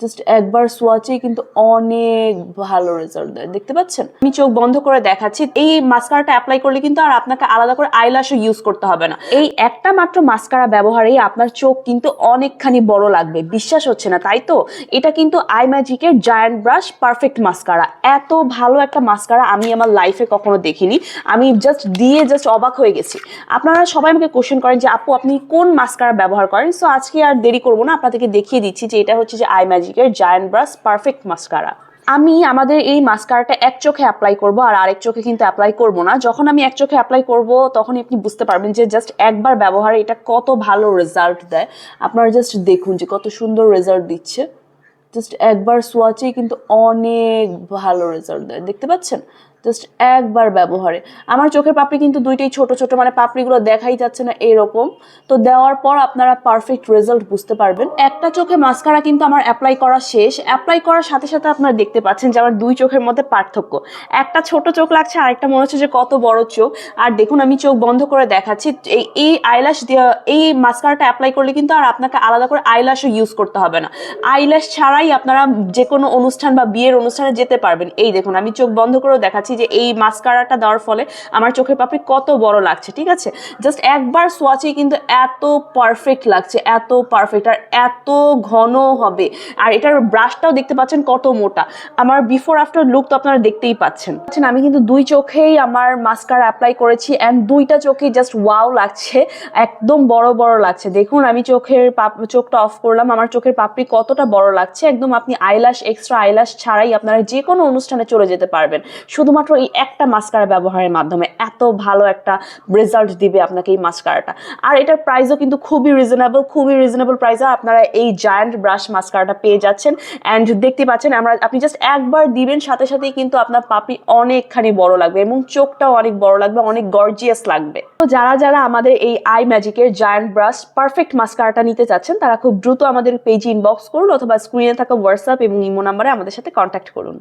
Just একবার সোয়াচেই কিন্তু অনেক ভালো রেজাল্ট দেয়, দেখতে পাচ্ছেন। আমি চোখ বন্ধ করে দেখাচ্ছি। এই মাস্কারাটা অ্যাপ্লাই করলে কিন্তু আর আপনাকে আলাদা করে আইল্যাশও ইউজ করতে হবে না। এই একটা মাত্র মাস্কারা ব্যবহারেই আপনার চোখ কিন্তু অনেকখানি বড় লাগবে। বিশ্বাস হচ্ছে না তাই তো? এটা কিন্তু আই ম্যাজিকের জায়ান্ট ব্রাশ পারফেক্ট মাস্কারা। এত ভালো একটা মাস্কারা আমি আমার লাইফে কখনো দেখিনি। আমি জাস্ট অবাক হয়ে গেছি। আপনারা সবাই আমাকে কোশ্চেন করেন যে আপু আপনি কোন মাস্কারা ব্যবহার করেন। সো আজকে আর দেরি করবো না, আপনাদেরকে দেখিয়ে দিচ্ছি যে এটা হচ্ছে যে আই ম্যাজিকের জায়ান্ট ব্রাশ পারফেক্ট মাস্কারা। আমি আমাদের এই মাস্কারাটা এক চোখে অ্যাপ্লাই করব আর আরেক চোখে কিন্তু অ্যাপ্লাই করব না। যখন আমি এক চোখে অ্যাপ্লাই করব তখন আপনি বুঝতে পারবেন যে জাস্ট একবার ব্যবহারে এটা কত ভালো রেজাল্ট দেয়। আপনারা জাস্ট দেখুন যে কত সুন্দর রেজাল্ট দিচ্ছে। জাস্ট একবার সোয়াচেই কিন্তু অনেক ভালো রেজাল্ট দেয়, দেখতে পাচ্ছেন। জাস্ট একবার ব্যবহারে আমার চোখের পাপড়ি কিন্তু দুইটাই ছোট ছোট, মানে পাপড়িগুলো দেখাই যাচ্ছে না এরকম। তো দেওয়ার পর আপনারা পারফেক্ট রেজাল্ট বুঝতে পারবেন। একটা চোখে মাস্কারা কিন্তু আমার অ্যাপ্লাই করা শেষ। অ্যাপ্লাই করার সাথে সাথে আপনারা দেখতে পাচ্ছেন যে আমার দুই চোখের মধ্যে পার্থক্য। একটা ছোট চোখ লাগছে, আরেকটা মনে হচ্ছে যে কত বড় চোখ। আর দেখুন আমি চোখ বন্ধ করে দেখাচ্ছি। এই আইল্যাশ দিয়ে এই মাস্কারাটা অ্যাপ্লাই করলে কিন্তু আর আপনাকে আলাদা করে আইল্যাশও ইউজ করতে হবে না। আইল্যাশ ছাড়াই আপনারা যে কোনো অনুষ্ঠান বা বিয়ের অনুষ্ঠানে যেতে পারবেন। এই দেখুন আমি চোখ বন্ধ করেও দেখাচ্ছি যে এই মাস্কারাটা দেওয়ার ফলে আমার চোখের পাপড়ি কত বড় লাগছে, ঠিক আছে। জাস্ট একবার সোয়াচেই কিন্তু এত পারফেক্ট লাগছে, এত পারফেক্ট আর এত ঘন হবে। আর এটার ব্রাশটাও দেখতে পাচ্ছেন কত মোটা। আমার বিফোর আফটার লুক তো আপনারা দেখতেই পাচ্ছেন। আমি কিন্তু দুই চোখেই আমার মাস্কারা অ্যাপ্লাই করেছি অ্যান্ড দুইটা চোখেই জাস্ট ওয়াও লাগছে, একদম বড় বড় লাগছে। দেখুন আমি চোখটা অফ করলাম, আমার চোখের পাপড়ি কতটা বড় লাগছে। একদম আপনি এক্সট্রা আইল্যাশ ছাড়াই আপনারা যে কোনো অনুষ্ঠানে চলে যেতে পারবেন শুধুমাত্র এই একটা মাস্কারা ব্যবহারের মাধ্যমে। এত ভালো একটা রেজাল্ট দিবে আপনাকে এই মাস্কারাটা। আর এটার প্রাইসও কিন্তু খুবই রিজনেবল প্রাইসে আপনারা এই জায়ান্ট ব্রাশ মাস্কারাটা পেয়ে যাচ্ছেন। অ্যান্ড দেখতে পাচ্ছেন আপনি জাস্ট একবার দিবেন সাথে সাথেই কিন্তু আপনার পাপড়ি অনেকখানি বড় লাগবে এবং চোখটাও অনেক বড় লাগবে, অনেক গর্জিয়াস লাগবে। তো যারা আমাদের এই আই ম্যাজিকের জায়ান্ট ব্রাশ পারফেক্ট মাস্কারাটা নিতে চাচ্ছেন তারা খুব দ্রুত আমাদের পেজে ইনবক্স করুন অথবা স্ক্রিনে থাকা হোয়াটসঅ্যাপ এবং ইমো নাম্বারে আমাদের সাথে কন্ট্যাক্ট করুন।